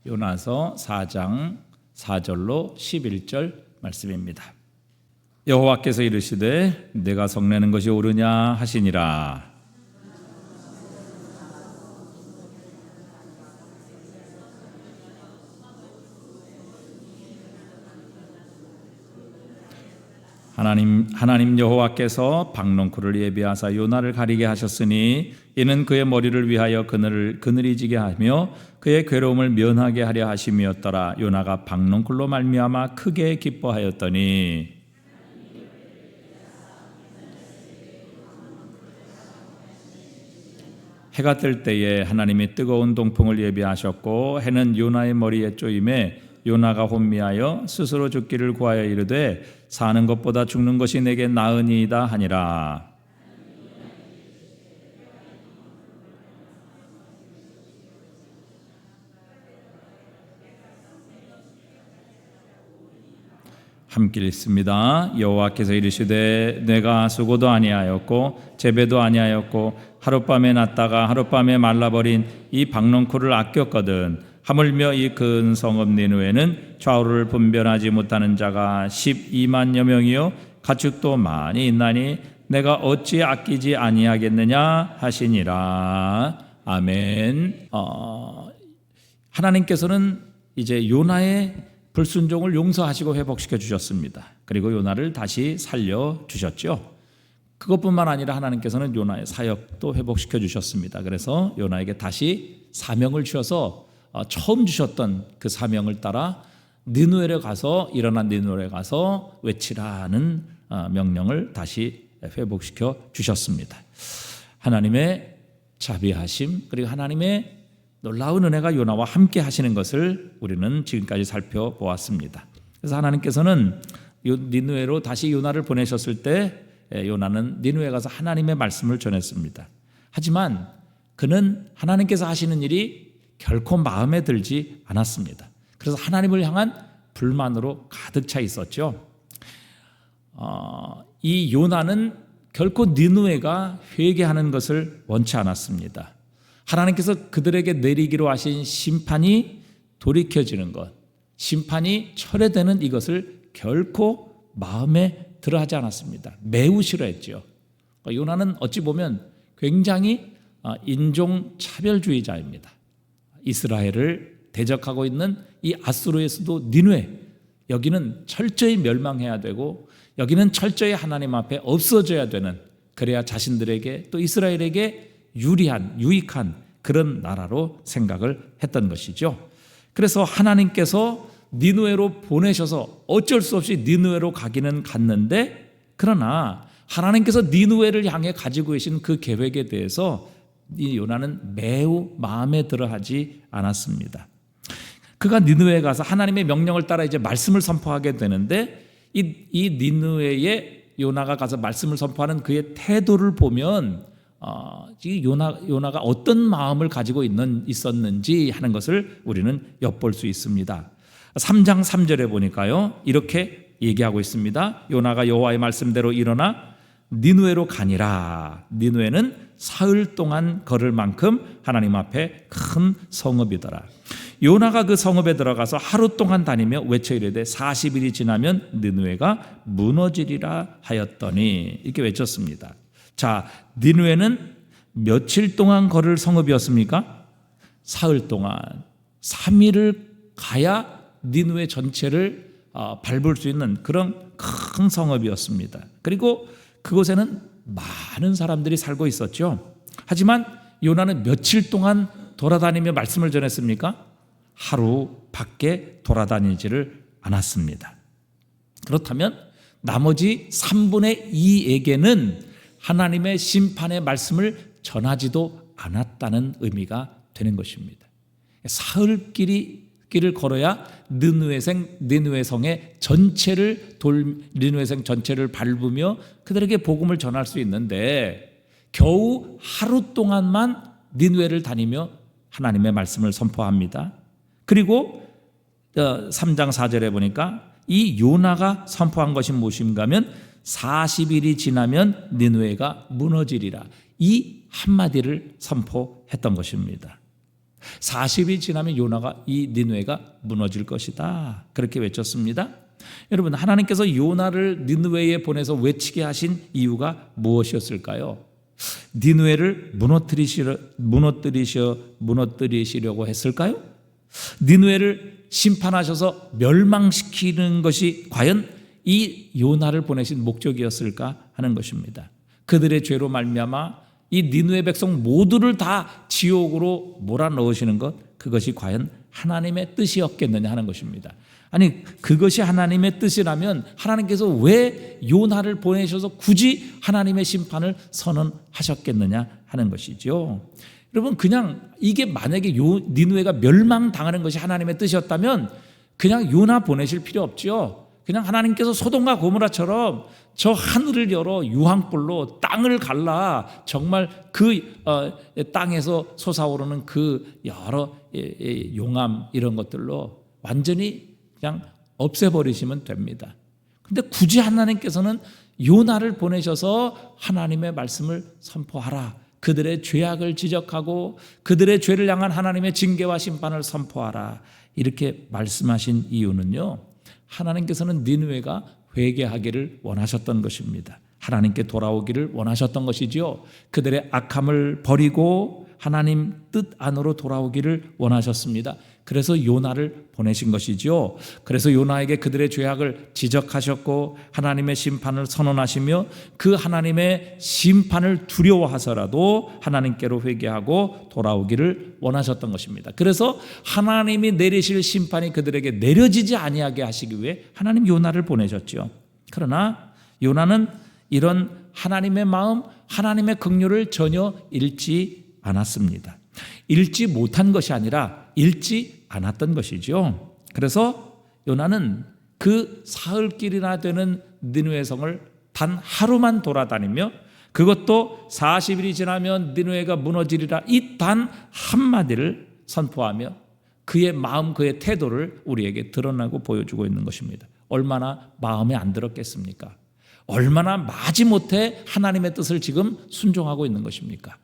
요나서 4장 4절로 11절 말씀입니다. 여호와께서 이르시되 내가 성내는 것이 옳으냐 하시니라. 하나님 여호와께서 박농쿨을 예비하사 요나를 가리게 하셨으니 이는 그의 머리를 위하여 그늘이 지게 하며 그의 괴로움을 면하게 하려 하심이었더라. 요나가 박농쿨로 말미암아 크게 기뻐하였더니 해가 뜰 때에 하나님이 뜨거운 동풍을 예비하셨고 해는 요나의 머리에 쪼임에 요나가 혼미하여 스스로 죽기를 구하여 이르되 사는 것보다 죽는 것이 내게 나으니이다 하니라. 함께 읽습니다. 여호와께서 이르시되 내가 수고도 아니하였고 재배도 아니하였고 하룻밤에 났다가 하룻밤에 말라버린 이 박농쿨을 아꼈거든. 하물며 이 큰 성읍 니느웨는 좌우를 분별하지 못하는 자가 12만여 명이요 가축도 많이 있나니 내가 어찌 아끼지 아니하겠느냐 하시니라. 아멘. 하나님께서는 이제 요나의 불순종을 용서하시고 회복시켜 주셨습니다. 그리고 요나를 다시 살려 주셨죠. 그것뿐만 아니라 하나님께서는 요나의 사역도 회복시켜 주셨습니다. 그래서 요나에게 다시 사명을 주셔서 처음 주셨던 그 사명을 따라 니느웨에 가서 일어난 니느웨에 가서 외치라는 명령을 다시 회복시켜 주셨습니다. 하나님의 자비하심 그리고 하나님의 놀라운 은혜가 요나와 함께 하시는 것을 우리는 지금까지 살펴보았습니다. 그래서 하나님께서는 니느웨로 다시 요나를 보내셨을 때 요나는 니느웨에 가서 하나님의 말씀을 전했습니다. 하지만 그는 하나님께서 하시는 일이 결코 마음에 들지 않았습니다. 그래서 하나님을 향한 불만으로 가득 차 있었죠. 이 요나는 결코 니느웨가 회개하는 것을 원치 않았습니다. 하나님께서 그들에게 내리기로 하신 심판이 돌이켜지는 것, 심판이 철회되는 이것을 결코 마음에 들어하지 않았습니다. 매우 싫어했죠. 요나는 어찌 보면 굉장히 인종차별주의자입니다. 이스라엘을 대적하고 있는 이 아수르의 수도 니느웨, 여기는 철저히 멸망해야 되고 여기는 철저히 하나님 앞에 없어져야 되는, 그래야 자신들에게 또 이스라엘에게 유익한 그런 나라로 생각을 했던 것이죠. 그래서 하나님께서 니느웨로 보내셔서 어쩔 수 없이 니느웨로 가기는 갔는데, 그러나 하나님께서 니느웨를 향해 가지고 계신 그 계획에 대해서 이 요나는 매우 마음에 들어하지 않았습니다. 그가 니느웨에 가서 하나님의 명령을 따라 이제 말씀을 선포하게 되는데, 이 니느웨에 요나가 가서 말씀을 선포하는 그의 태도를 보면 요나가 어떤 마음을 가지고 있었는지 하는 것을 우리는 엿볼 수 있습니다. 3장 3절에 보니까요, 이렇게 얘기하고 있습니다. 요나가 여호와의 말씀대로 일어나 니느웨로 가니라. 니느웨는 사흘 동안 걸을 만큼 하나님 앞에 큰 성읍이더라. 요나가 그 성읍에 들어가서 하루 동안 다니며 외쳐 이르되 40일이 지나면 니느웨가 무너지리라 하였더니, 이렇게 외쳤습니다. 자, 니느웨는 며칠 동안 걸을 성읍이었습니까? 사흘 동안, 3일을 가야 니느웨 전체를 밟을 수 있는 그런 큰 성읍이었습니다. 그리고 그곳에는 많은 사람들이 살고 있었죠. 하지만 요나는 며칠 동안 돌아다니며 말씀을 전했습니까? 하루 밖에 돌아다니지를 않았습니다. 그렇다면 나머지 3분의 2에게는 하나님의 심판의 말씀을 전하지도 않았다는 의미가 되는 것입니다. 사흘 길을 걸어야 니느웨 성의 니느웨 성 전체를 밟으며 그들에게 복음을 전할 수 있는데, 겨우 하루 동안만 니느웨를 다니며 하나님의 말씀을 선포합니다. 그리고 3장 4절에 보니까 이 요나가 선포한 것이 무엇인가 하면 40일이 지나면 니느웨가 무너지리라, 이 한마디를 선포했던 것입니다. 40이 지나면 요나가 이 니느웨가 무너질 것이다. 그렇게 외쳤습니다. 여러분, 하나님께서 요나를 니느웨에 보내서 외치게 하신 이유가 무엇이었을까요? 니느웨를 무너뜨리시려고 했을까요? 니느웨를 심판하셔서 멸망시키는 것이 과연 이 요나를 보내신 목적이었을까 하는 것입니다. 그들의 죄로 말미암아 이 니느웨 백성 모두를 다 지옥으로 몰아넣으시는 것, 그것이 과연 하나님의 뜻이었겠느냐 하는 것입니다. 아니, 그것이 하나님의 뜻이라면 하나님께서 왜 요나를 보내셔서 굳이 하나님의 심판을 선언하셨겠느냐 하는 것이죠. 여러분, 그냥 이게 만약에 니느웨가 멸망당하는 것이 하나님의 뜻이었다면 그냥 요나 보내실 필요 없죠. 그냥 하나님께서 소돔과 고모라처럼 저 하늘을 열어 유황불로 땅을 갈라 정말 그 땅에서 솟아오르는 그 여러 용암 이런 것들로 완전히 그냥 없애버리시면 됩니다. 근데 굳이 하나님께서는 요나를 보내셔서 하나님의 말씀을 선포하라, 그들의 죄악을 지적하고 그들의 죄를 향한 하나님의 징계와 심판을 선포하라, 이렇게 말씀하신 이유는요, 하나님께서는 니느웨가 회개하기를 원하셨던 것입니다. 하나님께 돌아오기를 원하셨던 것이지요. 그들의 악함을 버리고 하나님 뜻 안으로 돌아오기를 원하셨습니다. 그래서 요나를 보내신 것이지요. 그래서 요나에게 그들의 죄악을 지적하셨고 하나님의 심판을 선언하시며 그 하나님의 심판을 두려워하서라도 하나님께로 회개하고 돌아오기를 원하셨던 것입니다. 그래서 하나님이 내리실 심판이 그들에게 내려지지 아니하게 하시기 위해 하나님 요나를 보내셨죠. 그러나 요나는 이런 하나님의 마음, 하나님의 긍휼을 전혀 잃지 않았습니다. 잃지 못한 것이 아니라 잃지 않았던 것이죠. 그래서 요나는 그 사흘길이나 되는 니느웨 성을 단 하루만 돌아다니며, 그것도 40일이 지나면 니느웨가 무너지리라, 이 단 한마디를 선포하며 그의 마음, 그의 태도를 우리에게 드러나고 보여주고 있는 것입니다. 얼마나 마음에 안 들었겠습니까? 얼마나 마지못해 하나님의 뜻을 지금 순종하고 있는 것입니까?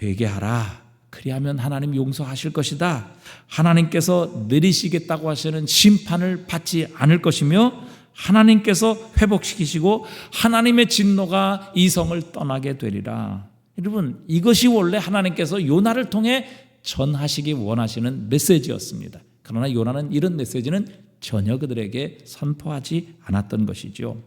회개하라, 그리하면 하나님 용서하실 것이다. 하나님께서 내리시겠다고 하시는 심판을 받지 않을 것이며 하나님께서 회복시키시고 하나님의 진노가 이 성을 떠나게 되리라. 여러분, 이것이 원래 하나님께서 요나를 통해 전하시기 원하시는 메시지였습니다. 그러나 요나는 이런 메시지는 전혀 그들에게 선포하지 않았던 것이죠.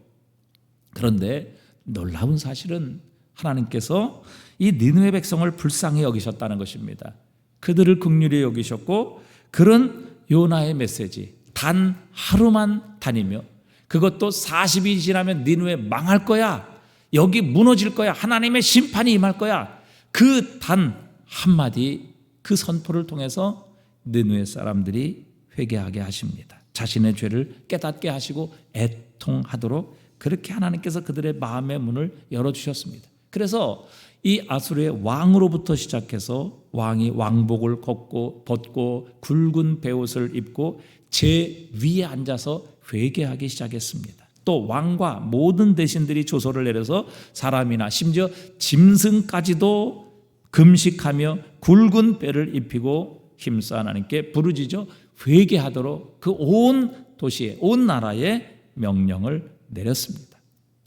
그런데 놀라운 사실은 하나님께서 이 니느웨 백성을 불쌍히 여기셨다는 것입니다. 그들을 긍휼히 여기셨고 그런 요나의 메시지 단 하루만 다니며, 그것도 40이 지나면 니느웨 망할 거야, 여기 무너질 거야, 하나님의 심판이 임할 거야, 그 단 한마디 그 선포를 통해서 니느웨 사람들이 회개하게 하십니다. 자신의 죄를 깨닫게 하시고 애통하도록 그렇게 하나님께서 그들의 마음의 문을 열어주셨습니다. 그래서 이 아수르의 왕으로부터 시작해서 왕이 왕복을 벗고 굵은 베옷을 입고 제 위에 앉아서 회개하기 시작했습니다. 또 왕과 모든 대신들이 조서를 내려서 사람이나 심지어 짐승까지도 금식하며 굵은 배를 입히고 힘써 하나님께 부르짖어 회개하도록 그 온 도시에, 온 나라에 명령을 내렸습니다.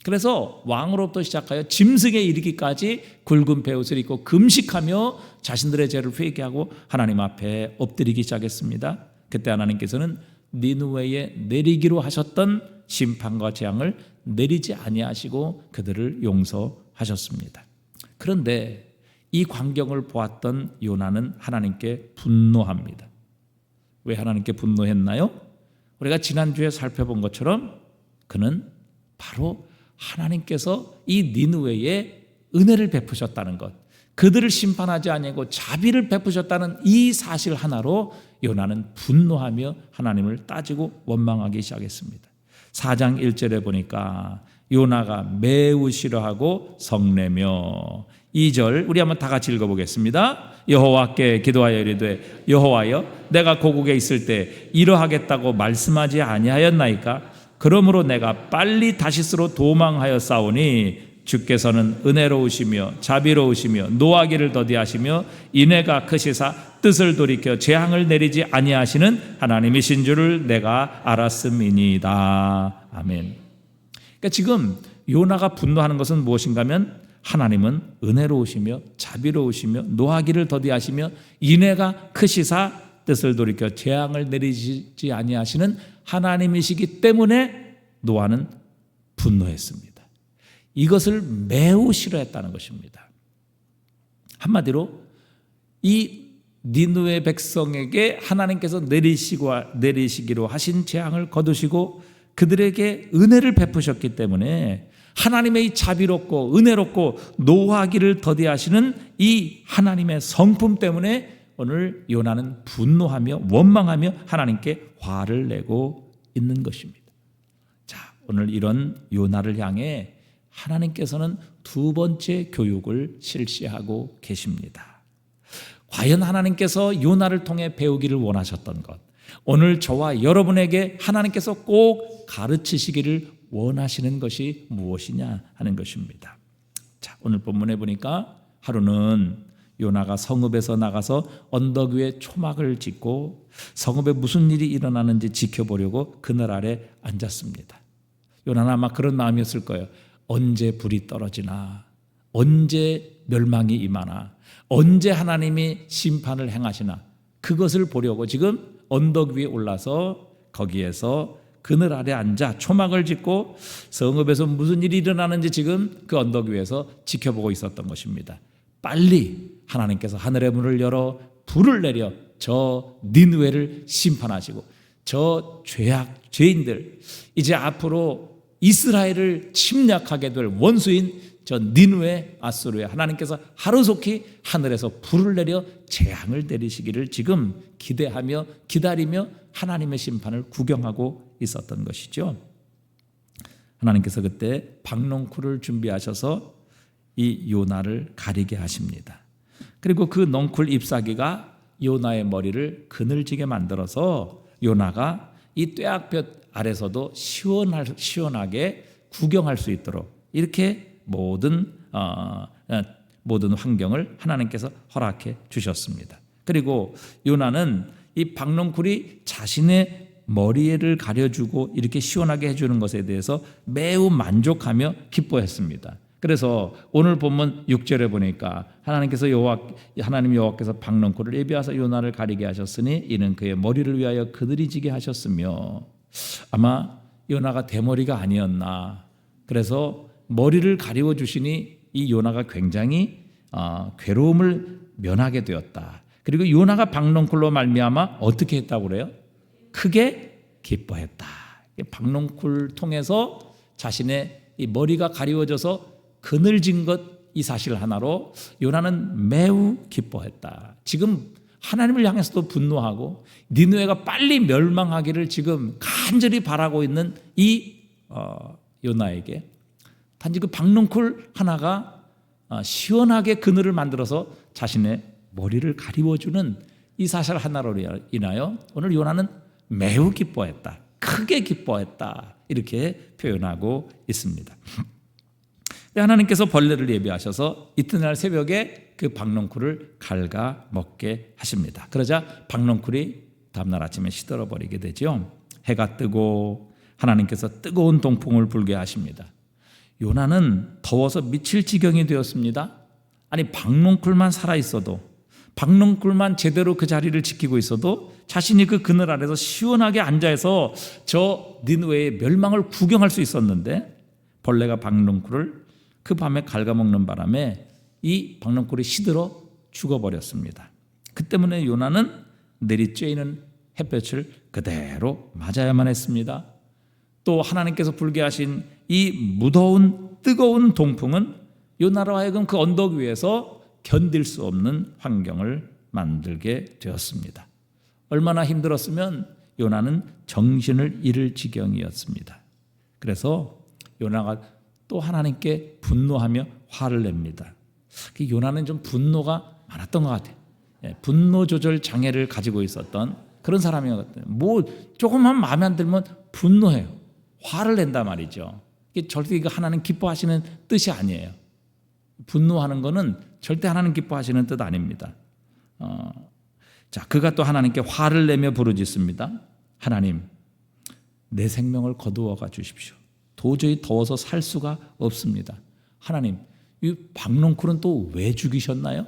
그래서 왕으로부터 시작하여 짐승에 이르기까지 굵은 베옷을 입고 금식하며 자신들의 죄를 회개하고 하나님 앞에 엎드리기 시작했습니다. 그때 하나님께서는 니느웨에 내리기로 하셨던 심판과 재앙을 내리지 아니하시고 그들을 용서하셨습니다. 그런데 이 광경을 보았던 요나는 하나님께 분노합니다. 왜 하나님께 분노했나요? 우리가 지난주에 살펴본 것처럼 그는 바로 하나님께서 이 니느웨에 은혜를 베푸셨다는 것, 그들을 심판하지 아니하고 자비를 베푸셨다는 이 사실 하나로 요나는 분노하며 하나님을 따지고 원망하기 시작했습니다. 4장 1절에 보니까 요나가 매우 싫어하고 성내며, 2절 우리 한번 다 같이 읽어보겠습니다. 여호와께 기도하여 이르되 여호와여, 내가 고국에 있을 때 이러하겠다고 말씀하지 아니하였나이까? 그러므로 내가 빨리 다시스로 도망하여 싸우니 주께서는 은혜로우시며 자비로우시며 노하기를 더디하시며 인애가 크시사 뜻을 돌이켜 재앙을 내리지 아니하시는 하나님이신 줄을 내가 알았음이니이다. 아멘. 그러니까 지금 요나가 분노하는 것은 무엇인가 하면 하나님은 은혜로우시며 자비로우시며 노하기를 더디하시며 인애가 크시사 뜻을 돌이켜 재앙을 내리지 아니하시는 하나님이시기 때문에 노아는 분노했습니다. 이것을 매우 싫어했다는 것입니다. 한마디로 이 니느웨 백성에게 하나님께서 내리시기로 하신 재앙을 거두시고 그들에게 은혜를 베푸셨기 때문에 하나님의 이 자비롭고 은혜롭고 노하기를 더디하시는 이 하나님의 성품 때문에 오늘 요나는 분노하며 원망하며 하나님께 화를 내고 있는 것입니다. 자, 오늘 이런 요나를 향해 하나님께서는 두 번째 교육을 실시하고 계십니다. 과연 하나님께서 요나를 통해 배우기를 원하셨던 것, 오늘 저와 여러분에게 하나님께서 꼭 가르치시기를 원하시는 것이 무엇이냐 하는 것입니다. 자, 오늘 본문에 보니까 하루는 요나가 성읍에서 나가서 언덕 위에 초막을 짓고 성읍에 무슨 일이 일어나는지 지켜보려고 그늘 아래 앉았습니다. 요나는 아마 그런 마음이었을 거예요. 언제 불이 떨어지나, 언제 멸망이 임하나, 언제 하나님이 심판을 행하시나, 그것을 보려고 지금 언덕 위에 올라서 거기에서 그늘 아래 앉아 초막을 짓고 성읍에서 무슨 일이 일어나는지 지금 그 언덕 위에서 지켜보고 있었던 것입니다. 빨리 하나님께서 하늘의 문을 열어 불을 내려 저 니느웨를 심판하시고 저 죄인들, 이제 앞으로 이스라엘을 침략하게 될 원수인 저 니느웨 아수르에 하나님께서 하루속히 하늘에서 불을 내려 재앙을 내리시기를 지금 기대하며 기다리며 하나님의 심판을 구경하고 있었던 것이죠. 하나님께서 그때 박넝쿨을 준비하셔서 이 요나를 가리게 하십니다. 그리고 그 넝쿨 잎사귀가 요나의 머리를 그늘지게 만들어서 요나가 이 뙤약볕 아래서도 시원하게 구경할 수 있도록 이렇게 모든 환경을 하나님께서 허락해 주셨습니다. 그리고 요나는 이 박넝쿨이 자신의 머리를 가려주고 이렇게 시원하게 해주는 것에 대해서 매우 만족하며 기뻐했습니다. 그래서 오늘 본문 6절에 보니까 하나님 여호와께서 박넝쿨을 예비하사 요나를 가리게 하셨으니 이는 그의 머리를 위하여 그늘이 지게 하셨으며, 아마 요나가 대머리가 아니었나, 그래서 머리를 가리워 주시니 이 요나가 굉장히 괴로움을 면하게 되었다. 그리고 요나가 박넝쿨로 말미암아 어떻게 했다고 그래요? 크게 기뻐했다. 박넝쿨 통해서 자신의 이 머리가 가리워져서 그늘진 것, 이 사실 하나로 요나는 매우 기뻐했다. 지금 하나님을 향해서도 분노하고 니느웨가 빨리 멸망하기를 지금 간절히 바라고 있는 이 요나에게 단지 그 박넝쿨 하나가 시원하게 그늘을 만들어서 자신의 머리를 가리워주는 이 사실 하나로 인하여 오늘 요나는 매우 기뻐했다, 크게 기뻐했다, 이렇게 표현하고 있습니다. 하나님께서 벌레를 예비하셔서 이튿날 새벽에 그 박넝쿨을 갉아 먹게 하십니다. 그러자 박넝쿨이 다음날 아침에 시들어버리게 되죠. 해가 뜨고 하나님께서 뜨거운 동풍을 불게 하십니다. 요나는 더워서 미칠 지경이 되었습니다. 아니, 박넝쿨만 살아있어도, 박넝쿨만 제대로 그 자리를 지키고 있어도 자신이 그 그늘 아래서 시원하게 앉아서 저 니느웨의 멸망을 구경할 수 있었는데 벌레가 박넝쿨을 그 밤에 갉아먹는 바람에 이 박넝쿨이 시들어 죽어버렸습니다. 그 때문에 요나는 내리쬐이는 햇볕을 그대로 맞아야만 했습니다. 또 하나님께서 불게 하신 이 무더운 뜨거운 동풍은 요나로 하여금 그 언덕 위에서 견딜 수 없는 환경을 만들게 되었습니다. 얼마나 힘들었으면 요나는 정신을 잃을 지경이었습니다. 그래서 요나가 또 하나님께 분노하며 화를 냅니다. 요나는 좀 분노가 많았던 것 같아요. 분노 조절 장애를 가지고 있었던 그런 사람이었거든요. 뭐 조금만 마음에 안 들면 분노해요. 화를 낸단 말이죠. 절대 이거 하나님 기뻐하시는 뜻이 아니에요. 분노하는 거는 절대 하나님 기뻐하시는 뜻 아닙니다. 자, 그가 또 하나님께 화를 내며 부르짖습니다. 하나님, 내 생명을 거두어가 주십시오. 도저히 더워서 살 수가 없습니다. 하나님, 이 박농쿨은 또 왜 죽이셨나요?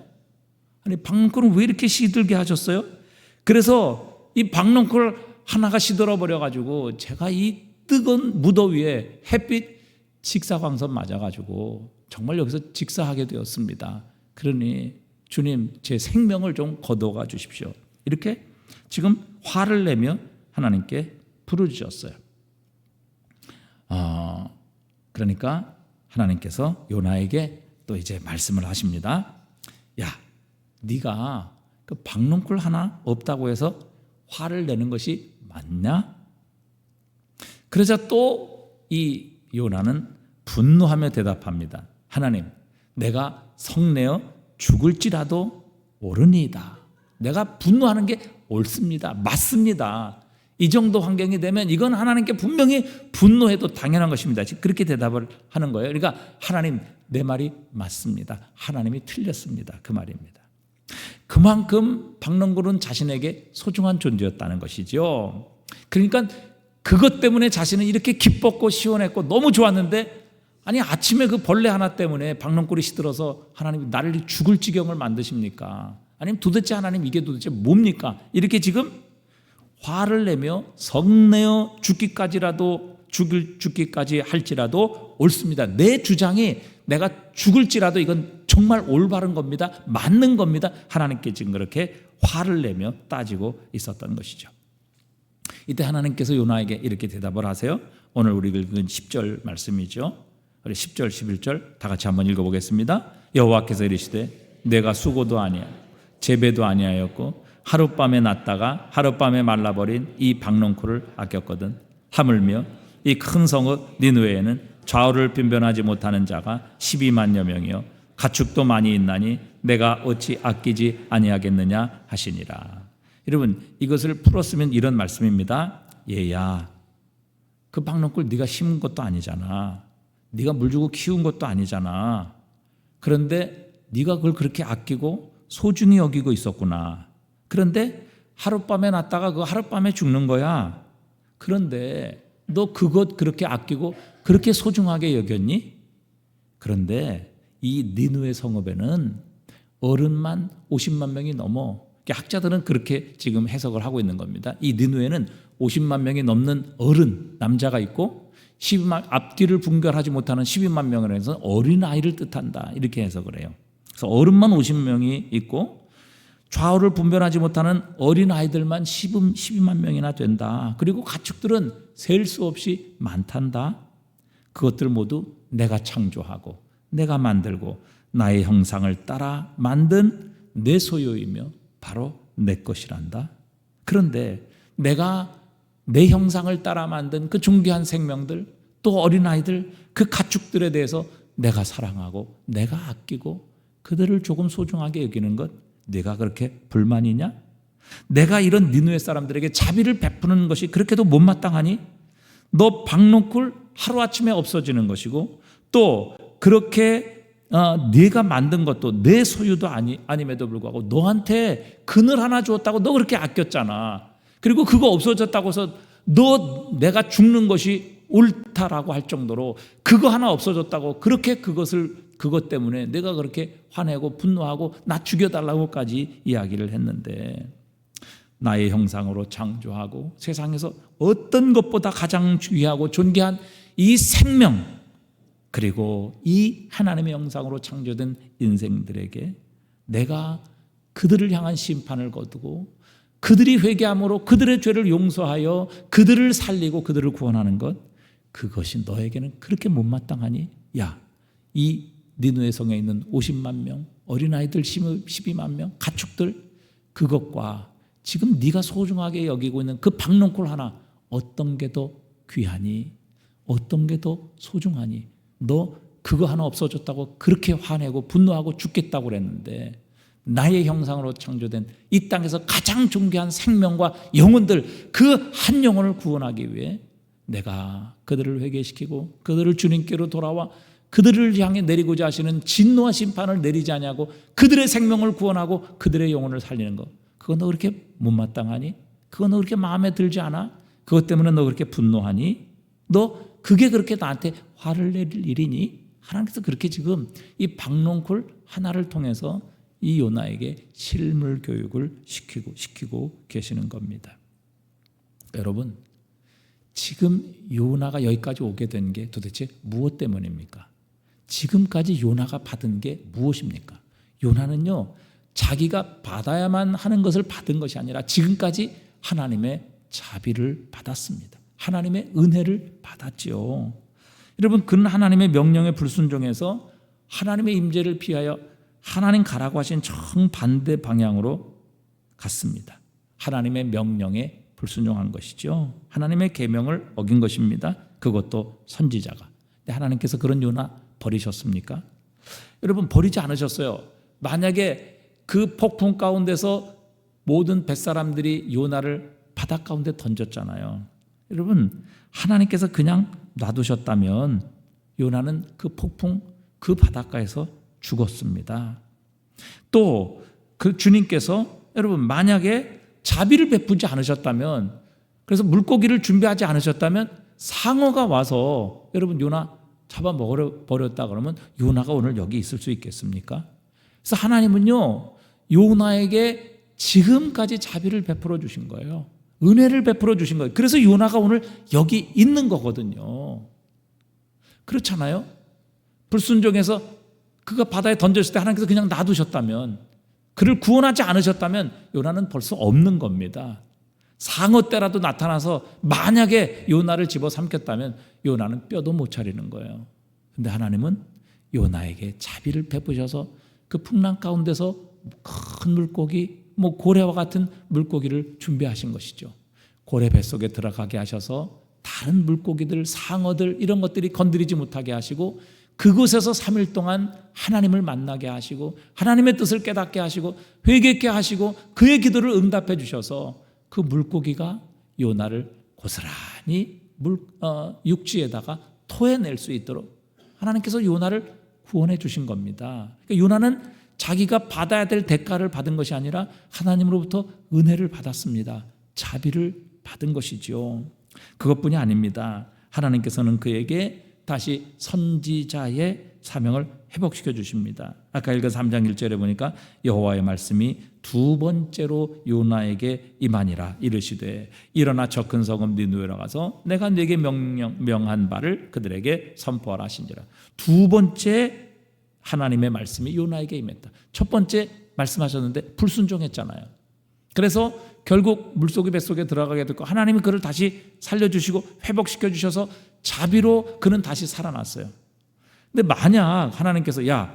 아니, 박농쿨은 왜 이렇게 시들게 하셨어요? 그래서 이 박농쿨 하나가 시들어 버려가지고 제가 이 뜨거운 무더위에 햇빛 직사광선 맞아가지고 정말 여기서 직사하게 되었습니다. 그러니 주님, 제 생명을 좀 거두어가 주십시오. 이렇게 지금 화를 내며 하나님께 부르짖었어요. 그러니까 하나님께서 요나에게 또 이제 말씀을 하십니다. 야, 네가 그 박농쿨 하나 없다고 해서 화를 내는 것이 맞냐? 그러자 또 이 요나는 분노하며 대답합니다. 하나님, 내가 성내어 죽을지라도 옳으니이다. 내가 분노하는 게 옳습니다. 맞습니다. 이 정도 환경이 되면 이건 하나님께 분명히 분노해도 당연한 것입니다. 그렇게 대답을 하는 거예요. 그러니까 하나님, 내 말이 맞습니다. 하나님이 틀렸습니다. 그 말입니다. 그만큼 박농쿨은 자신에게 소중한 존재였다는 것이죠. 그러니까 그것 때문에 자신은 이렇게 기뻤고 시원했고 너무 좋았는데, 아니 아침에 그 벌레 하나 때문에 박농쿨이 시들어서 하나님 나를 죽을 지경을 만드십니까? 아니면 도대체 하나님 이게 도대체 뭡니까? 이렇게 지금 화를 내며 성내어 죽기까지 할지라도 옳습니다. 내 주장이 내가 죽을지라도 이건 정말 올바른 겁니다. 맞는 겁니다. 하나님께 지금 그렇게 화를 내며 따지고 있었던 것이죠. 이때 하나님께서 요나에게 이렇게 대답을 하세요. 오늘 우리 읽은 10절 말씀이죠. 우리 10절 11절 다 같이 한번 읽어보겠습니다. 여호와께서 이르시되 내가 수고도 아니야 재배도 아니하였고 하룻밤에 났다가 하룻밤에 말라버린 이 박농쿨을 아꼈거든. 하물며 이 큰 성읍 니느웨에는 좌우를 변변하지 못하는 자가 12만여 명이요 가축도 많이 있나니 내가 어찌 아끼지 아니하겠느냐 하시니라. 여러분, 이것을 풀었으면 이런 말씀입니다. 얘야, 그 박농쿨 네가 심은 것도 아니잖아. 네가 물 주고 키운 것도 아니잖아. 그런데 네가 그걸 그렇게 아끼고 소중히 여기고 있었구나. 그런데 하룻밤에 났다가 그 하룻밤에 죽는 거야. 그런데 너 그것 그렇게 아끼고 그렇게 소중하게 여겼니? 그런데 이 니느웨 성읍에는 어른만 50만 명이 넘어. 학자들은 그렇게 지금 해석을 하고 있는 겁니다. 이 니느웨는 50만 명이 넘는 어른 남자가 있고 12만 앞뒤를 분별하지 못하는 12만 명을 해서 어린아이를 뜻한다. 이렇게 해석을 해요. 그래서 어른만 50명이 있고 좌우를 분별하지 못하는 어린아이들만 12만 명이나 된다. 그리고 가축들은 셀 수 없이 많단다. 그것들 모두 내가 창조하고 내가 만들고 나의 형상을 따라 만든 내 소유이며 바로 내 것이란다. 그런데 내가 내 형상을 따라 만든 그 존귀한 생명들, 또 어린아이들, 그 가축들에 대해서 내가 사랑하고 내가 아끼고 그들을 조금 소중하게 여기는 것, 네가 그렇게 불만이냐? 내가 이런 니느웨 사람들에게 자비를 베푸는 것이 그렇게도 못마땅하니? 너 박농쿨 하루아침에 없어지는 것이고 또 그렇게 네가 만든 것도 내 소유도 아님에도 불구하고 너한테 그늘 하나 주었다고 너 그렇게 아꼈잖아. 그리고 그거 없어졌다고 해서 너 내가 죽는 것이 옳다라고 할 정도로 그거 하나 없어졌다고 그렇게 그것 때문에 내가 그렇게 화내고 분노하고 나 죽여달라고까지 이야기를 했는데, 나의 형상으로 창조하고 세상에서 어떤 것보다 가장 귀하고 존귀한 이 생명, 그리고 이 하나님의 형상으로 창조된 인생들에게 내가 그들을 향한 심판을 거두고 그들이 회개함으로 그들의 죄를 용서하여 그들을 살리고 그들을 구원하는 것, 그것이 너에게는 그렇게 못마땅하니? 야, 이 니느웨 성에 있는 50만 명, 어린아이들 12만 명, 가축들, 그것과 지금 네가 소중하게 여기고 있는 그 박농쿨 하나, 어떤 게 더 귀하니? 어떤 게 더 소중하니? 너 그거 하나 없어졌다고 그렇게 화내고 분노하고 죽겠다고 그랬는데, 나의 형상으로 창조된 이 땅에서 가장 존귀한 생명과 영혼들, 그 한 영혼을 구원하기 위해 내가 그들을 회개시키고 그들을 주님께로 돌아와 그들을 향해 내리고자 하시는 진노와 심판을 내리지 아니하고 그들의 생명을 구원하고 그들의 영혼을 살리는 것, 그거 너 그렇게 못마땅하니? 그거 너 그렇게 마음에 들지 않아? 그것 때문에 너 그렇게 분노하니? 너 그게 그렇게 나한테 화를 낼 일이니? 하나님께서 그렇게 지금 이 박농쿨 하나를 통해서 이 요나에게 실물 교육을 시키고 계시는 겁니다. 여러분, 지금 요나가 여기까지 오게 된 게 도대체 무엇 때문입니까? 지금까지 요나가 받은 게 무엇입니까? 요나는요, 자기가 받아야만 하는 것을 받은 것이 아니라 지금까지 하나님의 자비를 받았습니다. 하나님의 은혜를 받았죠. 여러분, 그는 하나님의 명령에 불순종해서 하나님의 임재를 피하여 하나님 가라고 하신 정반대 방향으로 갔습니다. 하나님의 명령에 불순종한 것이죠. 하나님의 계명을 어긴 것입니다. 그것도 선지자가. 근데 하나님께서 그런 요나 버리셨습니까? 여러분, 버리지 않으셨어요. 만약에 그 폭풍 가운데서 모든 뱃사람들이 요나를 바다 가운데 던졌잖아요. 여러분, 하나님께서 그냥 놔두셨다면 요나는 그 폭풍, 그 바닷가에서 죽었습니다. 또 그 주님께서 여러분, 만약에 자비를 베푸지 않으셨다면, 그래서 물고기를 준비하지 않으셨다면 상어가 와서 여러분 요나 잡아 먹어버렸다 그러면 요나가 오늘 여기 있을 수 있겠습니까? 그래서 하나님은요, 요나에게 지금까지 자비를 베풀어 주신 거예요. 은혜를 베풀어 주신 거예요. 그래서 요나가 오늘 여기 있는 거거든요. 그렇잖아요? 불순종해서 그가 바다에 던졌을 때 하나님께서 그냥 놔두셨다면, 그를 구원하지 않으셨다면 요나는 벌써 없는 겁니다. 상어 때라도 나타나서 만약에 요나를 집어삼켰다면 요나는 뼈도 못 차리는 거예요. 근데 하나님은 요나에게 자비를 베푸셔서 그 풍랑 가운데서 큰 물고기, 고래와 같은 물고기를 준비하신 것이죠. 고래 뱃속에 들어가게 하셔서 다른 물고기들, 상어들 이런 것들이 건드리지 못하게 하시고 그곳에서 3일 동안 하나님을 만나게 하시고 하나님의 뜻을 깨닫게 하시고 회개케 하시고 그의 기도를 응답해 주셔서 그 물고기가 요나를 고스란히 육지에다가 토해낼 수 있도록 하나님께서 요나를 구원해 주신 겁니다. 그러니까 요나는 자기가 받아야 될 대가를 받은 것이 아니라 하나님으로부터 은혜를 받았습니다. 자비를 받은 것이죠. 그것뿐이 아닙니다. 하나님께서는 그에게 다시 선지자의 사명을 회복시켜 주십니다. 아까 읽은 3장 1절에 보니까 여호와의 말씀이 두 번째로 요나에게 임하니라 이르시되 일어나 저 큰 성읍 니느웨로 가서 내가 네게 명한 바를 그들에게 선포하라 하신지라. 두 번째 하나님의 말씀이 요나에게 임했다. 첫 번째 말씀하셨는데 불순종했잖아요. 그래서 결국 물속의 뱃속에 들어가게 됐고 하나님이 그를 다시 살려주시고 회복시켜 주셔서 자비로 그는 다시 살아났어요. 근데 만약 하나님께서 야,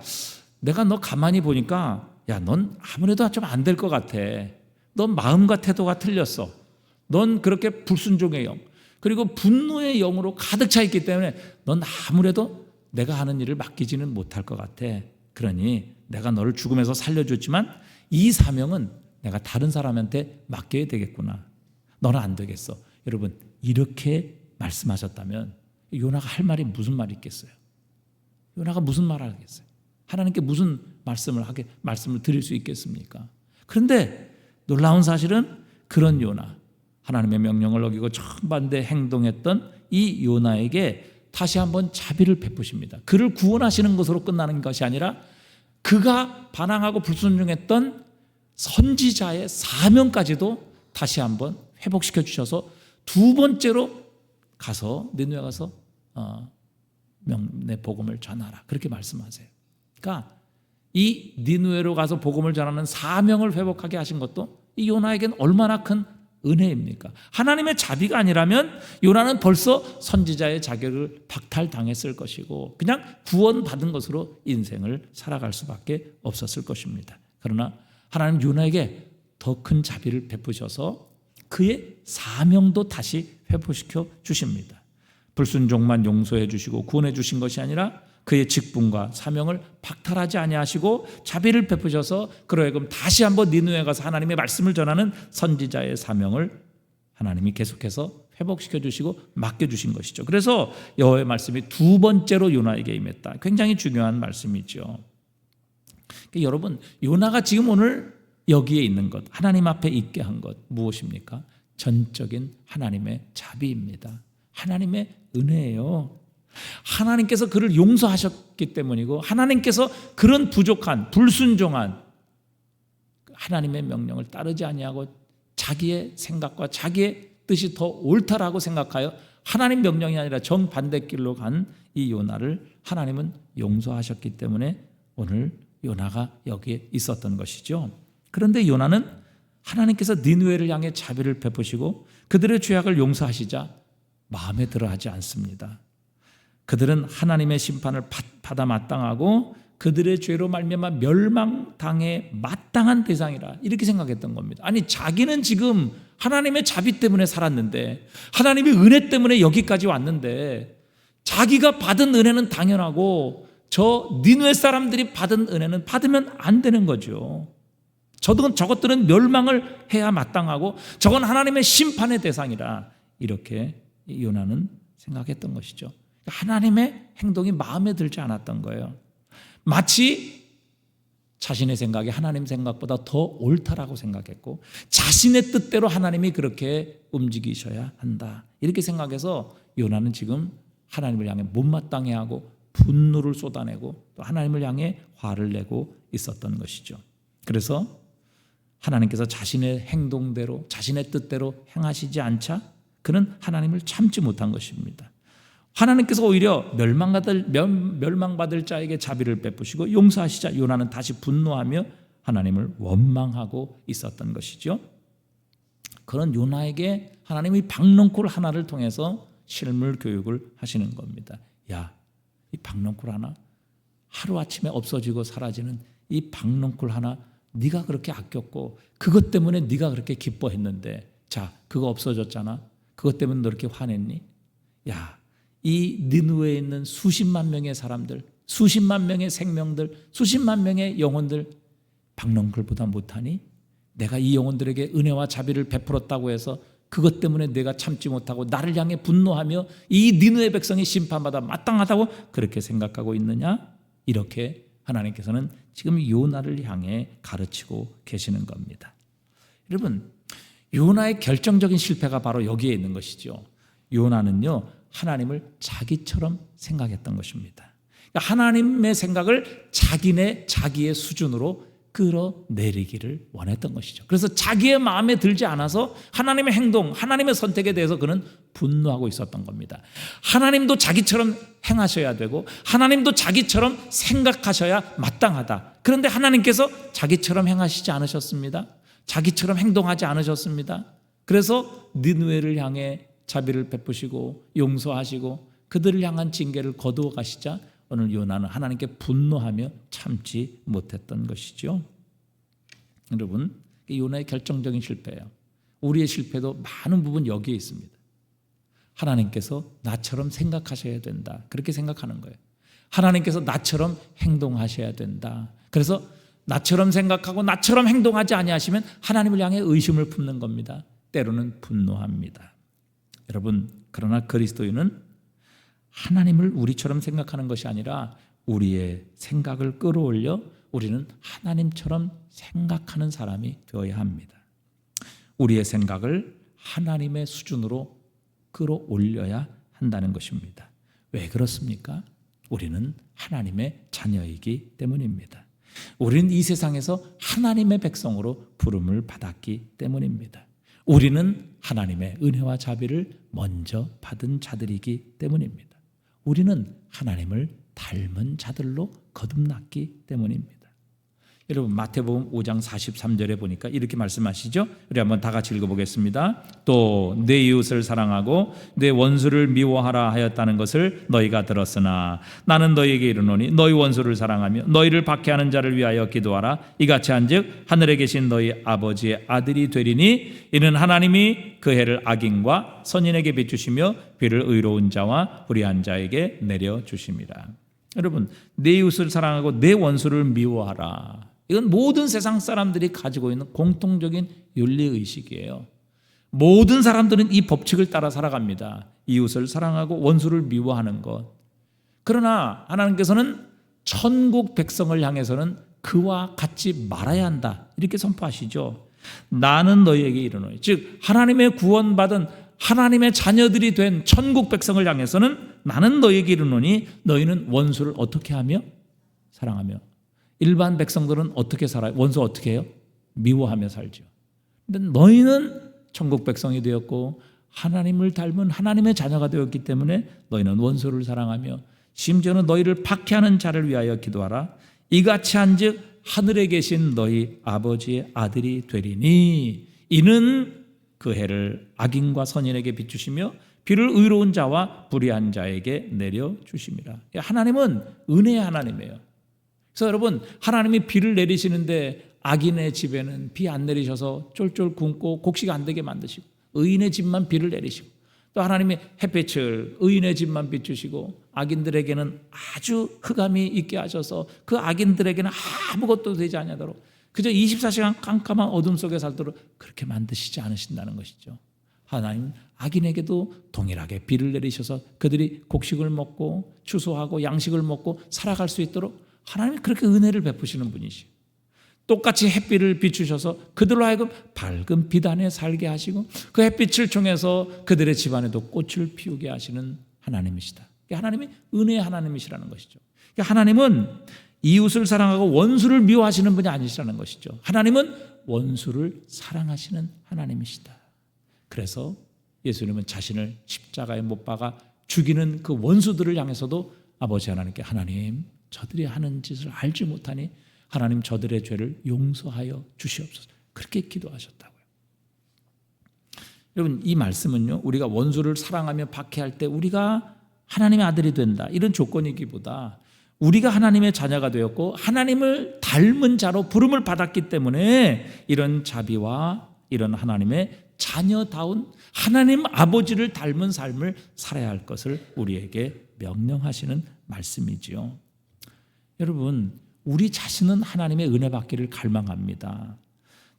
내가 너 가만히 보니까 야, 넌 아무래도 좀 안 될 것 같아. 넌 마음과 태도가 틀렸어. 넌 그렇게 불순종의 영 그리고 분노의 영으로 가득 차 있기 때문에 넌 아무래도 내가 하는 일을 맡기지는 못할 것 같아. 그러니 내가 너를 죽음에서 살려줬지만 이 사명은 내가 다른 사람한테 맡겨야 되겠구나. 너는 안 되겠어. 여러분, 이렇게 말씀하셨다면 요나가 할 말이 무슨 말이 있겠어요? 요나가 무슨 말을 하겠어요? 하나님께 무슨 말씀을 드릴 수 있겠습니까? 그런데 놀라운 사실은 그런 요나, 하나님의 명령을 어기고 정반대 행동했던 이 요나에게 다시 한번 자비를 베푸십니다. 그를 구원하시는 것으로 끝나는 것이 아니라 그가 반항하고 불순종했던 선지자의 사명까지도 다시 한번 회복시켜 주셔서 두 번째로 가서 니느웨 가서 내 복음을 전하라 그렇게 말씀하세요. 그러니까 이 니느웨로 가서 복음을 전하는 사명을 회복하게 하신 것도 이 요나에게는 얼마나 큰 은혜입니까? 하나님의 자비가 아니라면 요나는 벌써 선지자의 자격을 박탈당했을 것이고 그냥 구원받은 것으로 인생을 살아갈 수밖에 없었을 것입니다. 그러나 하나님 요나에게 더 큰 자비를 베푸셔서 그의 사명도 다시 회복시켜 주십니다. 불순종만 용서해 주시고 구원해 주신 것이 아니라 그의 직분과 사명을 박탈하지 아니하시고 자비를 베푸셔서 그로 하여금 다시 한번 니느웨 가서 하나님의 말씀을 전하는 선지자의 사명을 하나님이 계속해서 회복시켜 주시고 맡겨 주신 것이죠. 그래서 여호와의 말씀이 두 번째로 요나에게 임했다. 굉장히 중요한 말씀이죠. 여러분, 요나가 지금 오늘 여기에 있는 것, 하나님 앞에 있게 한 것 무엇입니까? 전적인 하나님의 자비입니다. 하나님의 은혜예요. 하나님께서 그를 용서하셨기 때문이고, 하나님께서 그런 부족한 불순종한 하나님의 명령을 따르지 아니하고 자기의 생각과 자기의 뜻이 더 옳다라고 생각하여 하나님 명령이 아니라 정반대 길로 간 이 요나를 하나님은 용서하셨기 때문에 오늘 요나가 여기에 있었던 것이죠. 그런데 요나는 하나님께서 니느웨를 향해 자비를 베푸시고 그들의 죄악을 용서하시자 마음에 들어하지 않습니다. 그들은 하나님의 심판을 받아 마땅하고 그들의 죄로 말미암아 멸망당해 마땅한 대상이라 이렇게 생각했던 겁니다. 아니, 자기는 지금 하나님의 자비 때문에 살았는데, 하나님의 은혜 때문에 여기까지 왔는데, 자기가 받은 은혜는 당연하고 저 니느웨 사람들이 받은 은혜는 받으면 안 되는 거죠. 저것들은 멸망을 해야 마땅하고 저건 하나님의 심판의 대상이라 이렇게 요나는 생각했던 것이죠. 하나님의 행동이 마음에 들지 않았던 거예요. 마치 자신의 생각이 하나님 생각보다 더 옳다라고 생각했고, 자신의 뜻대로 하나님이 그렇게 움직이셔야 한다 이렇게 생각해서 요나는 지금 하나님을 향해 못마땅해 하고 분노를 쏟아내고 또 하나님을 향해 화를 내고 있었던 것이죠. 그래서 하나님께서 자신의 행동대로 자신의 뜻대로 행하시지 않자 그는 하나님을 참지 못한 것입니다. 하나님께서 오히려 멸망받을 자에게 자비를 베푸시고 용서하시자 요나는 다시 분노하며 하나님을 원망하고 있었던 것이죠. 그런 요나에게 하나님이 박넝쿨 하나를 통해서 실물 교육을 하시는 겁니다. 야, 이 박넝쿨 하나, 하루아침에 없어지고 사라지는 이 박넝쿨 하나 네가 그렇게 아꼈고 그것 때문에 네가 그렇게 기뻐했는데, 자, 그거 없어졌잖아. 그것 때문에 너 이렇게 화냈니? 야, 이 니느웨에 있는 수십만 명의 사람들, 수십만 명의 생명들, 수십만 명의 영혼들 박넝쿨보다 못하니? 내가 이 영혼들에게 은혜와 자비를 베풀었다고 해서 그것 때문에 내가 참지 못하고 나를 향해 분노하며 이 니느웨 백성이 심판받아 마땅하다고 그렇게 생각하고 있느냐? 이렇게 하나님께서는 지금 요나를 향해 가르치고 계시는 겁니다. 여러분, 요나의 결정적인 실패가 바로 여기에 있는 것이죠. 요나는요, 하나님을 자기처럼 생각했던 것입니다. 그러니까 하나님의 생각을 자기의 수준으로 끌어내리기를 원했던 것이죠. 그래서 자기의 마음에 들지 않아서 하나님의 행동, 하나님의 선택에 대해서 그는 분노하고 있었던 겁니다. 하나님도 자기처럼 행하셔야 되고 하나님도 자기처럼 생각하셔야 마땅하다. 그런데 하나님께서 자기처럼 행하시지 않으셨습니다. 자기처럼 행동하지 않으셨습니다. 그래서 니느웨를 향해 자비를 베푸시고 용서하시고 그들을 향한 징계를 거두어 가시자 오늘 요나는 하나님께 분노하며 참지 못했던 것이죠. 여러분, 요나의 결정적인 실패예요. 우리의 실패도 많은 부분 여기에 있습니다. 하나님께서 나처럼 생각하셔야 된다, 그렇게 생각하는 거예요. 하나님께서 나처럼 행동하셔야 된다. 그래서 나처럼 생각하고 나처럼 행동하지 아니하시면 하나님을 향해 의심을 품는 겁니다. 때로는 분노합니다. 여러분, 그러나 그리스도인은 하나님을 우리처럼 생각하는 것이 아니라 우리의 생각을 끌어올려 우리는 하나님처럼 생각하는 사람이 되어야 합니다. 우리의 생각을 하나님의 수준으로 끌어올려야 한다는 것입니다. 왜 그렇습니까? 우리는 하나님의 자녀이기 때문입니다. 우리는 이 세상에서 하나님의 백성으로 부름을 받았기 때문입니다. 우리는 하나님의 은혜와 자비를 먼저 받은 자들이기 때문입니다. 우리는 하나님을 닮은 자들로 거듭났기 때문입니다. 여러분, 마태복음 5장 43절에 보니까 이렇게 말씀하시죠. 우리 한번 다 같이 읽어보겠습니다. 또 내 이웃을 사랑하고 내 원수를 미워하라 하였다는 것을 너희가 들었으나 나는 너희에게 이르노니 너희 원수를 사랑하며 너희를 박해하는 자를 위하여 기도하라. 이같이 한즉 하늘에 계신 너희 아버지의 아들이 되리니 이는 하나님이 그 해를 악인과 선인에게 비추시며 비를 의로운 자와 불의한 자에게 내려주심이라. 여러분, 내 이웃을 사랑하고 내 원수를 미워하라. 이건 모든 세상 사람들이 가지고 있는 공통적인 윤리의식이에요. 모든 사람들은 이 법칙을 따라 살아갑니다. 이웃을 사랑하고 원수를 미워하는 것. 그러나 하나님께서는 천국 백성을 향해서는 그와 같이 말아야 한다, 이렇게 선포하시죠. 나는 너희에게 이르노니, 즉 하나님의 구원받은 하나님의 자녀들이 된 천국 백성을 향해서는 나는 너희에게 이르노니 너희는 원수를 어떻게 하며? 사랑하며. 일반 백성들은 어떻게 살아요? 원수 어떻게 해요? 미워하며 살죠. 근데 너희는 천국 백성이 되었고 하나님을 닮은 하나님의 자녀가 되었기 때문에 너희는 원수를 사랑하며 심지어는 너희를 박해하는 자를 위하여 기도하라. 이같이 한즉 하늘에 계신 너희 아버지의 아들이 되리니 이는 그 해를 악인과 선인에게 비추시며 비를 의로운 자와 불의한 자에게 내려주심이라. 하나님은 은혜의 하나님이에요. 그래서 여러분, 하나님이 비를 내리시는데 악인의 집에는 비 안 내리셔서 쫄쫄 굶고 곡식 안 되게 만드시고, 의인의 집만 비를 내리시고, 또 하나님이 햇빛을 의인의 집만 비추시고 악인들에게는 아주 흑암이 있게 하셔서 그 악인들에게는 아무것도 되지 않도록 그저 24시간 깜깜한 어둠 속에 살도록 그렇게 만드시지 않으신다는 것이죠. 하나님은 악인에게도 동일하게 비를 내리셔서 그들이 곡식을 먹고 추수하고 양식을 먹고 살아갈 수 있도록 하나님이 그렇게 은혜를 베푸시는 분이시죠. 똑같이 햇빛을 비추셔서 그들로 하여금 밝은 빛 안에 살게 하시고 그 햇빛을 통해서 그들의 집안에도 꽃을 피우게 하시는 하나님이시다. 하나님이 은혜의 하나님이시라는 것이죠. 하나님은 이웃을 사랑하고 원수를 미워하시는 분이 아니시라는 것이죠. 하나님은 원수를 사랑하시는 하나님이시다. 그래서 예수님은 자신을 십자가에 못 박아 죽이는 그 원수들을 향해서도 아버지 하나님께, 하나님 저들이 하는 짓을 알지 못하니 하나님 저들의 죄를 용서하여 주시옵소서, 그렇게 기도하셨다고요. 여러분, 이 말씀은요, 우리가 원수를 사랑하며 박해할 때 우리가 하나님의 아들이 된다, 이런 조건이기보다 우리가 하나님의 자녀가 되었고 하나님을 닮은 자로 부름을 받았기 때문에 이런 자비와 이런 하나님의 자녀다운 하나님 아버지를 닮은 삶을 살아야 할 것을 우리에게 명령하시는 말씀이지요. 여러분, 우리 자신은 하나님의 은혜 받기를 갈망합니다.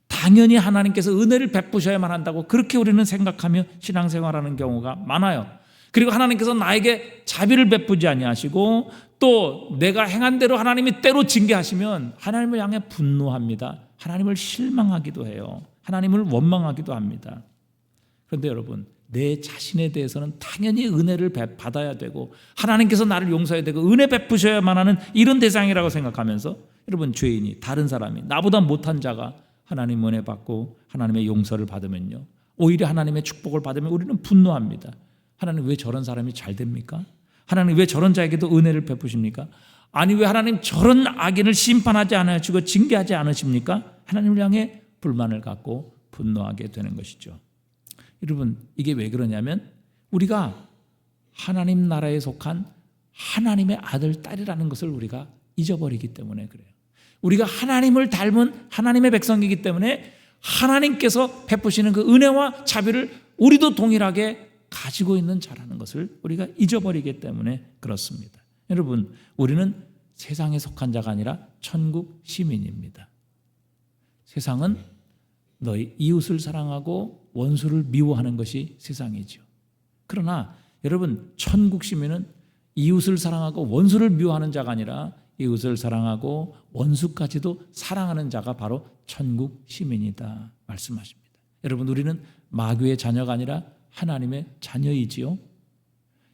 당연히 하나님께서 은혜를 베푸셔야만 한다고 그렇게 우리는 생각하며 신앙생활하는 경우가 많아요. 그리고 하나님께서 나에게 자비를 베푸지 아니하시고 또 내가 행한 대로 하나님이 때로 징계하시면 하나님을 향해 분노합니다. 하나님을 실망하기도 해요. 하나님을 원망하기도 합니다. 그런데 여러분, 내 자신에 대해서는 당연히 은혜를 받아야 되고 하나님께서 나를 용서해야 되고 은혜 베푸셔야만 하는 이런 대상이라고 생각하면서, 여러분, 죄인이, 다른 사람이, 나보다 못한 자가 하나님 은혜 받고 하나님의 용서를 받으면요, 오히려 하나님의 축복을 받으면 우리는 분노합니다. 하나님 왜 저런 사람이 잘 됩니까? 하나님 왜 저런 자에게도 은혜를 베푸십니까? 아니 왜 하나님 저런 악인을 심판하지 않으시고 징계하지 않으십니까? 하나님을 향해 불만을 갖고 분노하게 되는 것이죠. 여러분, 이게 왜 그러냐면 우리가 하나님 나라에 속한 하나님의 아들, 딸이라는 것을 우리가 잊어버리기 때문에 그래요. 우리가 하나님을 닮은 하나님의 백성이기 때문에 하나님께서 베푸시는 그 은혜와 자비를 우리도 동일하게 가지고 있는 자라는 것을 우리가 잊어버리기 때문에 그렇습니다. 여러분, 우리는 세상에 속한 자가 아니라 천국 시민입니다. 세상은 너희 이웃을 사랑하고 원수를 미워하는 것이 세상이죠. 그러나 여러분, 천국 시민은 이웃을 사랑하고 원수를 미워하는 자가 아니라 이웃을 사랑하고 원수까지도 사랑하는 자가 바로 천국 시민이다 말씀하십니다. 여러분, 우리는 마귀의 자녀가 아니라 하나님의 자녀이지요.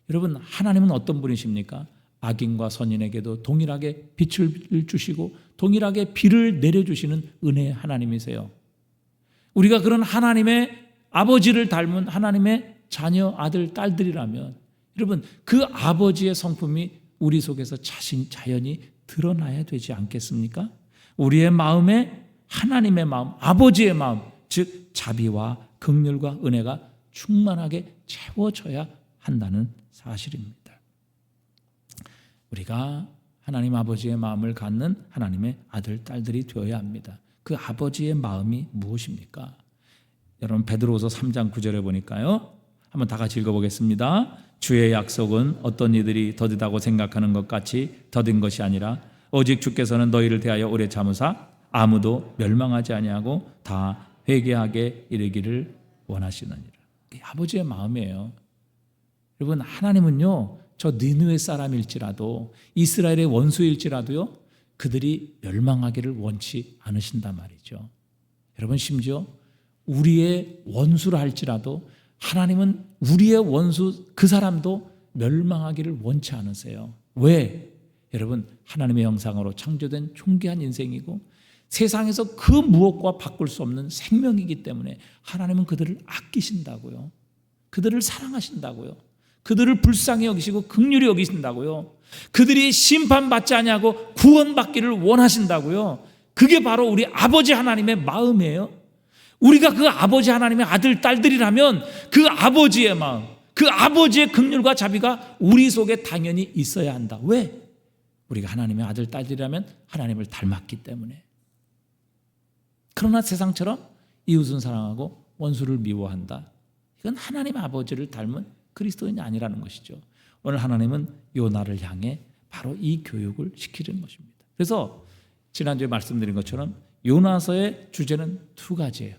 여러분, 하나님은 어떤 분이십니까? 악인과 선인에게도 동일하게 빛을 주시고 동일하게 비를 내려주시는 은혜의 하나님이세요. 우리가 그런 하나님의 아버지를 닮은 하나님의 자녀, 아들, 딸들이라면 여러분, 그 아버지의 성품이 우리 속에서 자연히 드러나야 되지 않겠습니까? 우리의 마음에 하나님의 마음, 아버지의 마음, 즉 자비와 긍휼과 은혜가 충만하게 채워져야 한다는 사실입니다. 우리가 하나님 아버지의 마음을 갖는 하나님의 아들, 딸들이 되어야 합니다. 그 아버지의 마음이 무엇입니까? 여러분, 베드로후서 3장 9절에 보니까요, 한번 다 같이 읽어보겠습니다. 주의 약속은 어떤 이들이 더디다고 생각하는 것 같이 더딘 것이 아니라 오직 주께서는 너희를 대하여 오래 참으사 아무도 멸망하지 아니하고 다 회개하게 이르기를 원하시느니라. 이 아버지의 마음이에요. 여러분, 하나님은요, 저 니느웨 사람일지라도 이스라엘의 원수일지라도요, 그들이 멸망하기를 원치 않으신단 말이죠. 여러분, 심지어 우리의 원수라 할지라도 하나님은 우리의 원수 그 사람도 멸망하기를 원치 않으세요. 왜? 여러분, 하나님의 형상으로 창조된 존귀한 인생이고 세상에서 그 무엇과 바꿀 수 없는 생명이기 때문에 하나님은 그들을 아끼신다고요. 그들을 사랑하신다고요. 그들을 불쌍히 여기시고 긍휼히 여기신다고요. 그들이 심판받지 아니하고 구원받기를 원하신다고요. 그게 바로 우리 아버지 하나님의 마음이에요. 우리가 그 아버지 하나님의 아들, 딸들이라면 그 아버지의 마음, 그 아버지의 긍휼과 자비가 우리 속에 당연히 있어야 한다. 왜? 우리가 하나님의 아들, 딸들이라면 하나님을 닮았기 때문에. 그러나 세상처럼 이웃은 사랑하고 원수를 미워한다. 이건 하나님 아버지를 닮은 그리스도인이 아니라는 것이죠. 오늘 하나님은 요나를 향해 바로 이 교육을 시키는 것입니다. 그래서 지난주에 말씀드린 것처럼 요나서의 주제는 두 가지예요.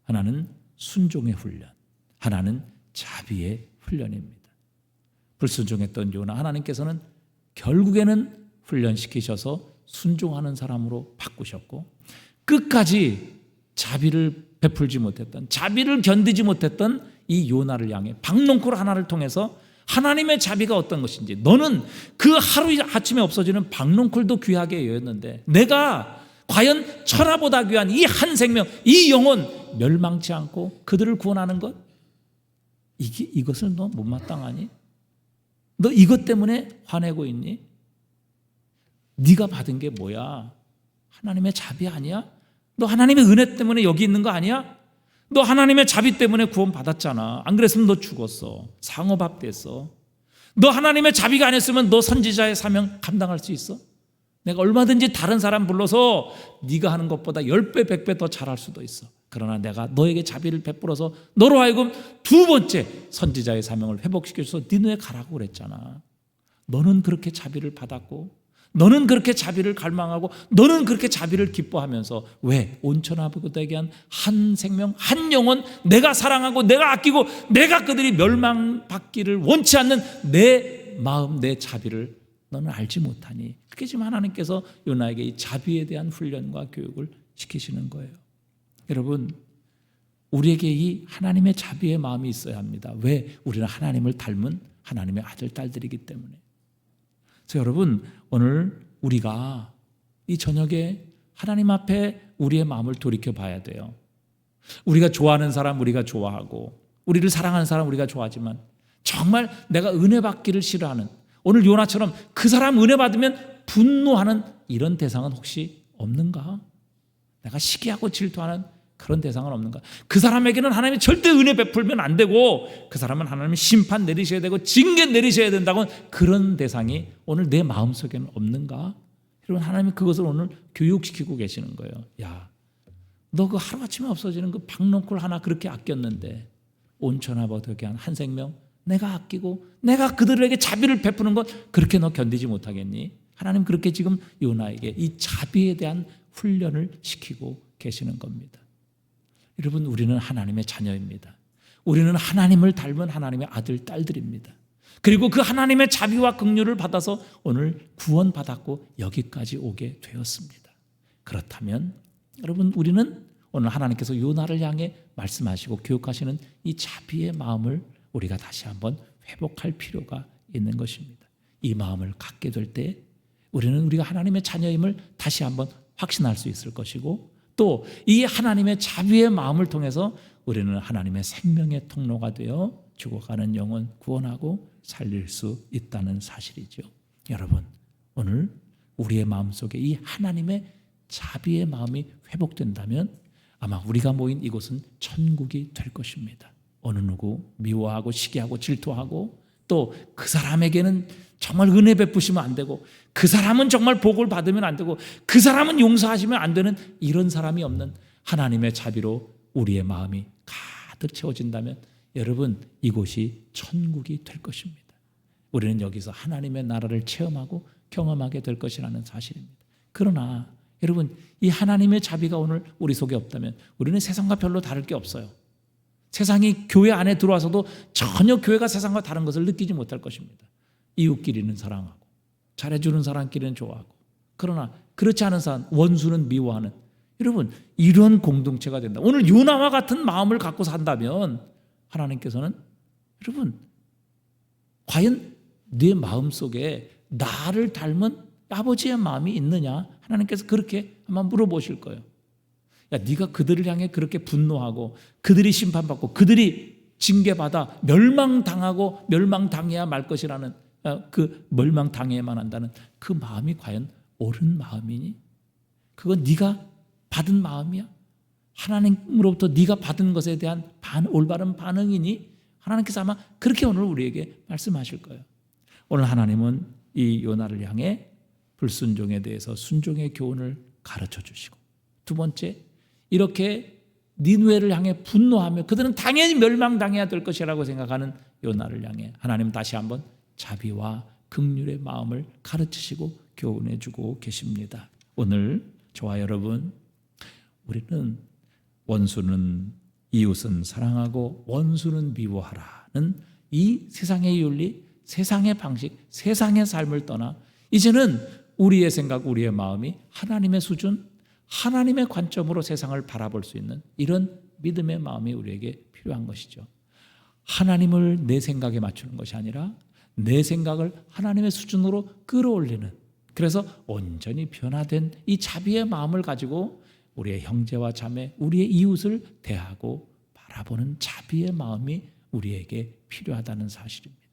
하나는 순종의 훈련, 하나는 자비의 훈련입니다. 불순종했던 요나, 하나님께서는 결국에는 훈련시키셔서 순종하는 사람으로 바꾸셨고, 끝까지 자비를 베풀지 못했던, 자비를 견디지 못했던 이 요나를 향해 박농쿨 하나를 통해서 하나님의 자비가 어떤 것인지, 너는 그 하루 아침에 없어지는 박농쿨도 귀하게 여겼는데 내가 과연 천하보다 귀한 이 한 생명, 이 영혼 멸망치 않고 그들을 구원하는 것, 이것을 너 못마땅하니? 너 이것 때문에 화내고 있니? 네가 받은 게 뭐야? 하나님의 자비 아니야? 너 하나님의 은혜 때문에 여기 있는 거 아니야? 너 하나님의 자비 때문에 구원 받았잖아. 안 그랬으면 너 죽었어. 상어밥 됐어. 너 하나님의 자비가 아니었으면 너 선지자의 사명 감당할 수 있어? 내가 얼마든지 다른 사람 불러서 네가 하는 것보다 10배, 100배 더 잘할 수도 있어. 그러나 내가 너에게 자비를 베풀어서 너로 하여금 두 번째 선지자의 사명을 회복시켜서 니느웨 가라고 그랬잖아. 너는 그렇게 자비를 받았고, 너는 그렇게 자비를 갈망하고, 너는 그렇게 자비를 기뻐하면서 왜? 온천하고되게 한 한 생명, 한 영혼 내가 사랑하고 내가 아끼고 내가 그들이 멸망받기를 원치 않는 내 마음, 내 자비를 너는 알지 못하니? 그렇게 지금 하나님께서 요나에게 이 자비에 대한 훈련과 교육을 시키시는 거예요. 여러분, 우리에게 이 하나님의 자비의 마음이 있어야 합니다. 왜? 우리는 하나님을 닮은 하나님의 아들, 딸들이기 때문에. 그래서 여러분, 오늘 우리가 이 저녁에 하나님 앞에 우리의 마음을 돌이켜 봐야 돼요. 우리가 좋아하는 사람 우리가 좋아하고, 우리를 사랑하는 사람 우리가 좋아하지만 정말 내가 은혜 받기를 싫어하는, 오늘 요나처럼 그 사람 은혜 받으면 분노하는 이런 대상은 혹시 없는가? 내가 시기하고 질투하는 그런 대상은 없는가? 그 사람에게는 하나님이 절대 은혜 베풀면 안 되고, 그 사람은 하나님이 심판 내리셔야 되고 징계 내리셔야 된다고, 그런 대상이 오늘 내 마음속에는 없는가? 여러분, 하나님이 그것을 오늘 교육시키고 계시는 거예요. 야, 너 그 하루아침에 없어지는 그 박농쿨 하나 그렇게 아꼈는데 온천하버덕에 한 생명 내가 아끼고 내가 그들에게 자비를 베푸는 것 그렇게 너 견디지 못하겠니? 하나님 그렇게 지금 요나에게 이 자비에 대한 훈련을 시키고 계시는 겁니다. 여러분, 우리는 하나님의 자녀입니다. 우리는 하나님을 닮은 하나님의 아들, 딸들입니다. 그리고 그 하나님의 자비와 긍휼을 받아서 오늘 구원받았고 여기까지 오게 되었습니다. 그렇다면 여러분, 우리는 오늘 하나님께서 요나를 향해 말씀하시고 교육하시는 이 자비의 마음을 우리가 다시 한번 회복할 필요가 있는 것입니다. 이 마음을 갖게 될 때 우리는 우리가 하나님의 자녀임을 다시 한번 확신할 수 있을 것이고, 또 이 하나님의 자비의 마음을 통해서 우리는 하나님의 생명의 통로가 되어 죽어가는 영혼 구원하고 살릴 수 있다는 사실이죠. 여러분, 오늘 우리의 마음속에 이 하나님의 자비의 마음이 회복된다면 아마 우리가 모인 이곳은 천국이 될 것입니다. 어느 누구 미워하고 시기하고 질투하고, 또 그 사람에게는 정말 은혜 베푸시면 안 되고, 그 사람은 정말 복을 받으면 안 되고, 그 사람은 용서하시면 안 되는 이런 사람이 없는 하나님의 자비로 우리의 마음이 가득 채워진다면 여러분, 이곳이 천국이 될 것입니다. 우리는 여기서 하나님의 나라를 체험하고 경험하게 될 것이라는 사실입니다. 그러나 여러분, 이 하나님의 자비가 오늘 우리 속에 없다면 우리는 세상과 별로 다를 게 없어요. 세상이 교회 안에 들어와서도 전혀 교회가 세상과 다른 것을 느끼지 못할 것입니다. 이웃끼리는 사랑하고 잘해주는 사람끼리는 좋아하고, 그러나 그렇지 않은 사람, 원수는 미워하는, 여러분 이런 공동체가 된다. 오늘 요나와 같은 마음을 갖고 산다면 하나님께서는, 여러분 과연 네 마음속에 나를 닮은 아버지의 마음이 있느냐? 하나님께서 그렇게 한번 물어보실 거예요. 야, 네가 그들을 향해 그렇게 분노하고 그들이 심판받고 그들이 징계받아 멸망당하고 멸망당해야 말 것이라는, 그 멸망당해야만 한다는 그 마음이 과연 옳은 마음이니? 그건 네가 받은 마음이야? 하나님으로부터 네가 받은 것에 대한 올바른 반응이니? 하나님께서 아마 그렇게 오늘 우리에게 말씀하실 거예요. 오늘 하나님은 이 요나를 향해 불순종에 대해서 순종의 교훈을 가르쳐 주시고, 두 번째, 이렇게 니느웨를 향해 분노하며 그들은 당연히 멸망당해야 될 것이라고 생각하는 요나를 향해 하나님 다시 한번 자비와 긍휼의 마음을 가르치시고 교훈해 주고 계십니다. 오늘 저와 여러분, 우리는 원수는, 이웃은 사랑하고 원수는 미워하라는 이 세상의 윤리, 세상의 방식, 세상의 삶을 떠나 이제는 우리의 생각, 우리의 마음이 하나님의 수준, 하나님의 관점으로 세상을 바라볼 수 있는 이런 믿음의 마음이 우리에게 필요한 것이죠. 하나님을 내 생각에 맞추는 것이 아니라 내 생각을 하나님의 수준으로 끌어올리는, 그래서 온전히 변화된 이 자비의 마음을 가지고 우리의 형제와 자매, 우리의 이웃을 대하고 바라보는 자비의 마음이 우리에게 필요하다는 사실입니다.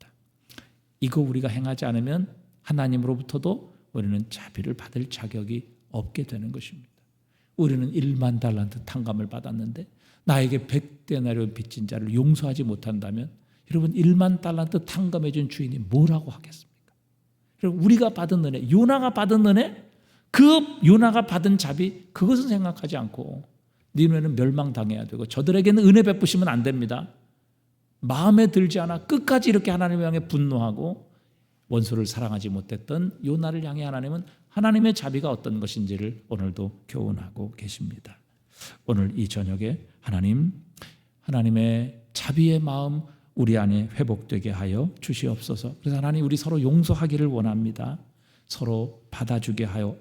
이거 우리가 행하지 않으면 하나님으로부터도 우리는 자비를 받을 자격이 없게 되는 것입니다. 우리는 1만 달란트 탕감을 받았는데 나에게 100데나리온 빚진 자를 용서하지 못한다면, 여러분 1만 달란트 탕감해 준 주인이 뭐라고 하겠습니까? 그리고 우리가 받은 은혜, 요나가 받은 은혜, 그 요나가 받은 자비, 그것은 생각하지 않고 니느웨는 멸망당해야 되고 저들에게는 은혜 베푸시면 안 됩니다. 마음에 들지 않아 끝까지 이렇게 하나님을 향해 분노하고 원수를 사랑하지 못했던 요나를 향해 하나님은 하나님의 자비가 어떤 것인지를 오늘도 교훈하고 계십니다. 오늘 이 저녁에 하나님의 자비의 마음 우리 안에 회복되게 하여 주시옵소서. 그래서 하나님, 우리 서로 용서하기를 원합니다. 서로 받아주게 하여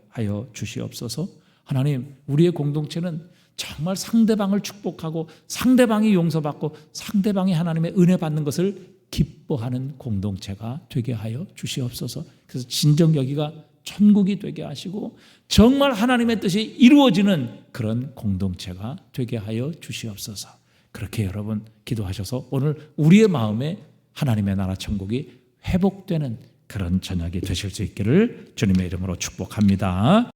주시옵소서. 하나님, 우리의 공동체는 정말 상대방을 축복하고 상대방이 용서받고 상대방이 하나님의 은혜 받는 것을 기뻐하는 공동체가 되게 하여 주시옵소서. 그래서 진정 여기가 천국이 되게 하시고 정말 하나님의 뜻이 이루어지는 그런 공동체가 되게 하여 주시옵소서. 그렇게 여러분 기도하셔서 오늘 우리의 마음에 하나님의 나라 천국이 회복되는 그런 저녁이 되실 수 있기를 주님의 이름으로 축복합니다.